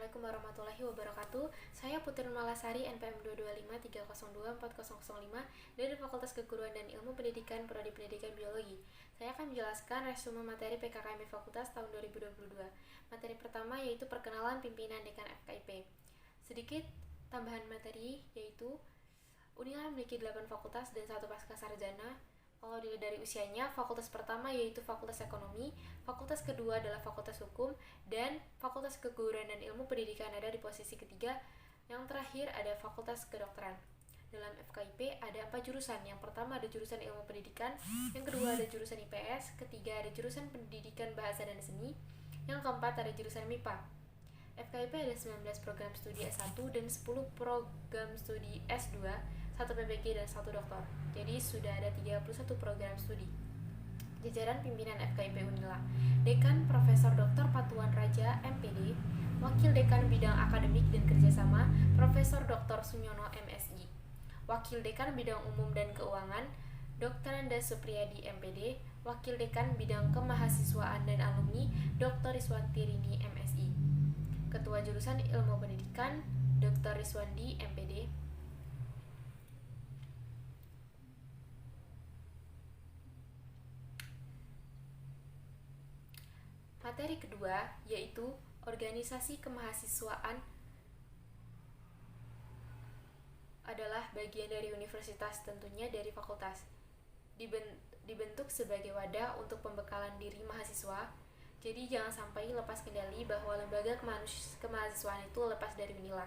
Assalamualaikum warahmatullahi wabarakatuh. Saya Putri Malasari, NPM 22530240005 dari Fakultas Keguruan dan Ilmu Pendidikan Prodi Pendidikan Biologi. Saya akan menjelaskan resume materi PKKMB Fakultas tahun 2022. Materi pertama yaitu perkenalan pimpinan Dekan FKIP. Sedikit tambahan materi yaitu Unila memiliki 8 fakultas dan 1 pascasarjana. Kalau dilihat dari usianya, fakultas pertama yaitu Fakultas Ekonomi, fakultas kedua adalah Fakultas Hukum, dan Fakultas Keguruan dan Ilmu Pendidikan ada di posisi ketiga. Yang terakhir ada Fakultas Kedokteran. Dalam FKIP ada 4 jurusan. Yang pertama ada jurusan Ilmu Pendidikan, yang kedua ada jurusan IPS, ketiga ada jurusan Pendidikan Bahasa dan Seni, yang keempat ada jurusan MIPA. FKIP ada 19 program studi S1 dan 10 program studi S2, 1 PPG dan 1 doktor. Jadi sudah ada 31 program studi. Jajaran pimpinan FKIP Unila: Dekan Profesor Dr. Patuan Raja, MPD; Wakil Dekan Bidang Akademik dan Kerjasama, Profesor Dr. Sunyono, MSI; Wakil Dekan Bidang Umum dan Keuangan, Dr. Anda Supriyadi, MPD; Wakil Dekan Bidang Kemahasiswaan dan Alumni, Dr. Riswanti Rini, MSI; Ketua Jurusan Ilmu Pendidikan, Dr. Riswandi, MPD. Materi kedua yaitu organisasi kemahasiswaan adalah bagian dari universitas, tentunya dari fakultas. Dibentuk sebagai wadah untuk pembekalan diri mahasiswa. Jadi jangan sampai lepas kendali bahwa lembaga kemahasiswaan itu lepas dari Unila.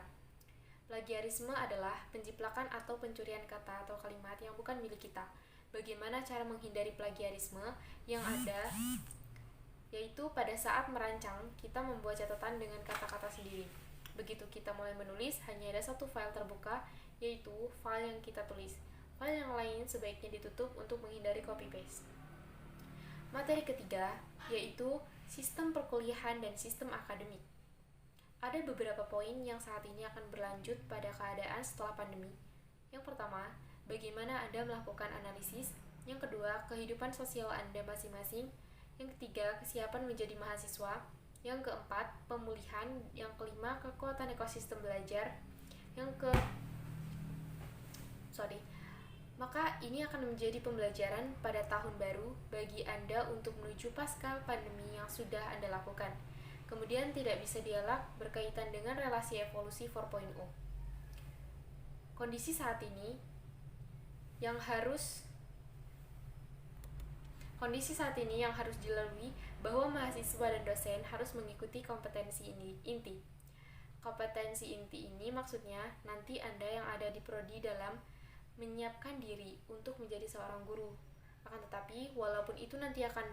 Plagiarisme adalah penjiplakan atau pencurian kata atau kalimat yang bukan milik kita. Bagaimana cara menghindari plagiarisme? Yang ada yaitu pada saat merancang, kita membuat catatan dengan kata-kata sendiri. Begitu kita mulai menulis, hanya ada satu file terbuka, yaitu file yang kita tulis. File yang lain sebaiknya ditutup untuk menghindari copy-paste. Materi ketiga, yaitu sistem perkuliahan dan sistem akademik. Ada beberapa poin yang saat ini akan berlanjut pada keadaan setelah pandemi. Yang pertama, bagaimana Anda melakukan analisis. Yang kedua, kehidupan sosial Anda masing-masing. Yang ketiga, kesiapan menjadi mahasiswa. Yang keempat, pemulihan. Yang kelima, kekuatan ekosistem belajar. Maka ini akan menjadi pembelajaran pada tahun baru bagi Anda untuk menuju pasca pandemi yang sudah Anda lakukan. Kemudian tidak bisa dielak berkaitan dengan relasi evolusi 4.0. Kondisi saat ini yang harus dilalui bahwa mahasiswa dan dosen harus mengikuti kompetensi inti. Kompetensi inti ini maksudnya nanti Anda yang ada di prodi dalam menyiapkan diri untuk menjadi seorang guru. Akan tetapi, walaupun itu nanti akan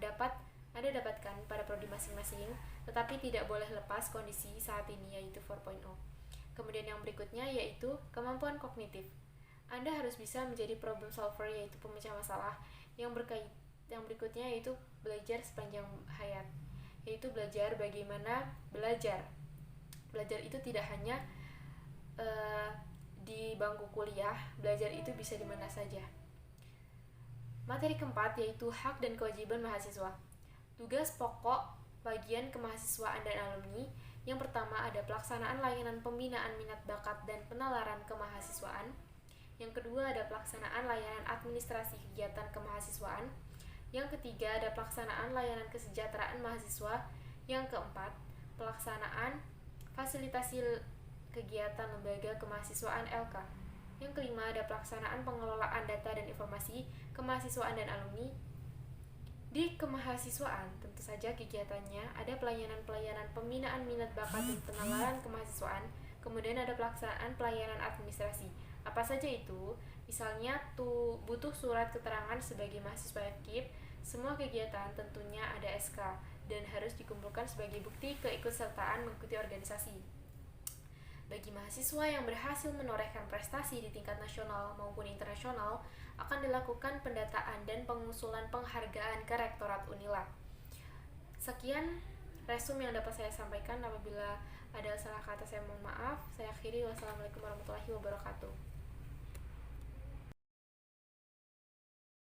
Anda dapatkan pada prodi masing-masing, tetapi tidak boleh lepas kondisi saat ini yaitu 4.0. Kemudian yang berikutnya yaitu kemampuan kognitif. Anda harus bisa menjadi problem solver yaitu pemecah masalah. Yang berikutnya yaitu belajar sepanjang hayat, yaitu belajar bagaimana belajar. Belajar itu tidak hanya di bangku kuliah, belajar itu bisa di mana saja. Materi keempat yaitu hak dan kewajiban mahasiswa. Tugas pokok bagian kemahasiswaan dan alumni. Yang pertama ada pelaksanaan layanan pembinaan minat bakat dan penalaran kemahasiswaan. Yang kedua ada pelaksanaan layanan administrasi kegiatan kemahasiswaan. Yang ketiga ada pelaksanaan layanan kesejahteraan mahasiswa. Yang keempat, pelaksanaan fasilitasi kegiatan lembaga kemahasiswaan LK. Yang kelima ada pelaksanaan pengelolaan data dan informasi kemahasiswaan dan alumni. Di kemahasiswaan tentu saja kegiatannya ada pelayanan pembinaan minat bakat dan penalaran kemahasiswaan. Kemudian ada pelaksanaan pelayanan administrasi. Apa saja itu? Misalnya butuh surat keterangan sebagai mahasiswa FKIP. Semua kegiatan tentunya ada SK dan harus dikumpulkan sebagai bukti keikutsertaan mengikuti organisasi. Bagi mahasiswa yang berhasil menorehkan prestasi di tingkat nasional maupun internasional, akan dilakukan pendataan dan pengusulan penghargaan ke Rektorat Unila. Sekian resume yang dapat saya sampaikan. Apabila ada salah kata saya mohon maaf. Saya akhiri. Wassalamualaikum warahmatullahi wabarakatuh.